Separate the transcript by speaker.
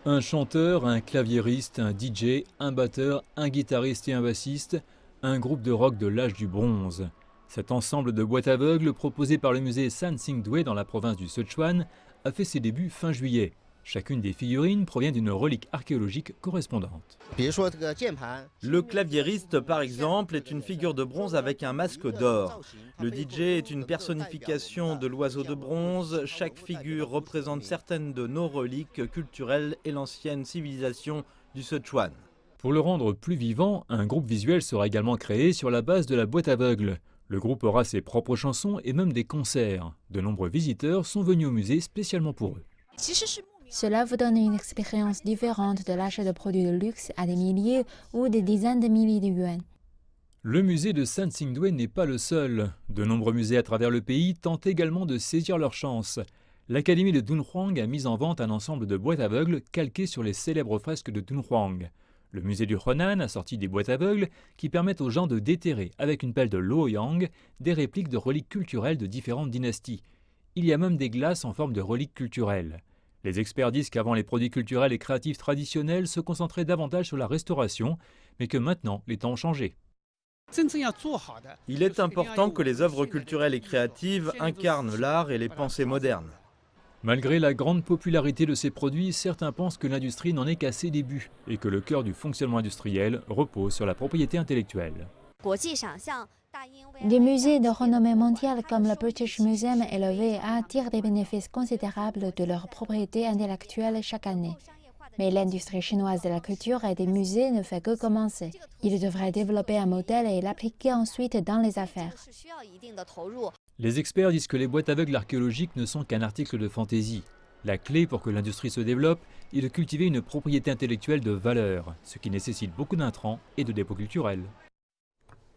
Speaker 1: Un chanteur, un claviériste, un DJ, un batteur, un guitariste et un bassiste, un groupe de rock de l'âge du bronze. Cet ensemble de boîtes aveugles proposé par le musée San Xingdui dans la province du Sichuan a fait ses débuts fin juillet. Chacune des figurines provient d'une relique archéologique correspondante.
Speaker 2: Le claviériste, par exemple, est une figure de bronze avec un masque d'or. Le DJ est une personnification de l'oiseau de bronze. Chaque figure représente certaines de nos reliques culturelles et l'ancienne civilisation du Sichuan.
Speaker 1: Pour le rendre plus vivant, un groupe visuel sera également créé sur la base de la boîte aveugle. Le groupe aura ses propres chansons et même des concerts. De nombreux visiteurs sont venus au musée spécialement pour eux.
Speaker 3: Cela vous donne une expérience différente de l'achat de produits de luxe à des milliers ou des dizaines de milliers de yuans.
Speaker 1: Le musée de San Xingdui n'est pas le seul. De nombreux musées à travers le pays tentent également de saisir leur chance. L'Académie de Dunhuang a mis en vente un ensemble de boîtes aveugles calquées sur les célèbres fresques de Dunhuang. Le musée du Henan a sorti des boîtes aveugles qui permettent aux gens de déterrer avec une pelle de Luoyang des répliques de reliques culturelles de différentes dynasties. Il y a même des glaces en forme de reliques culturelles. Les experts disent qu'avant les produits culturels et créatifs traditionnels se concentraient davantage sur la restauration, mais que maintenant les temps ont changé.
Speaker 2: Il est important que les œuvres culturelles et créatives incarnent l'art et les pensées modernes.
Speaker 1: Malgré la grande popularité de ces produits, certains pensent que l'industrie n'en est qu'à ses débuts et que le cœur du fonctionnement industriel repose sur la propriété intellectuelle.
Speaker 3: Des musées de renommée mondiale comme le British Museum et le VA tirent des bénéfices considérables de leur propriété intellectuelle chaque année. Mais l'industrie chinoise de la culture et des musées ne fait que commencer. Ils devraient développer un modèle et l'appliquer ensuite dans les affaires.
Speaker 1: Les experts disent que les boîtes aveugles archéologiques ne sont qu'un article de fantaisie. La clé pour que l'industrie se développe est de cultiver une propriété intellectuelle de valeur, ce qui nécessite beaucoup d'intrants et de dépôts culturels.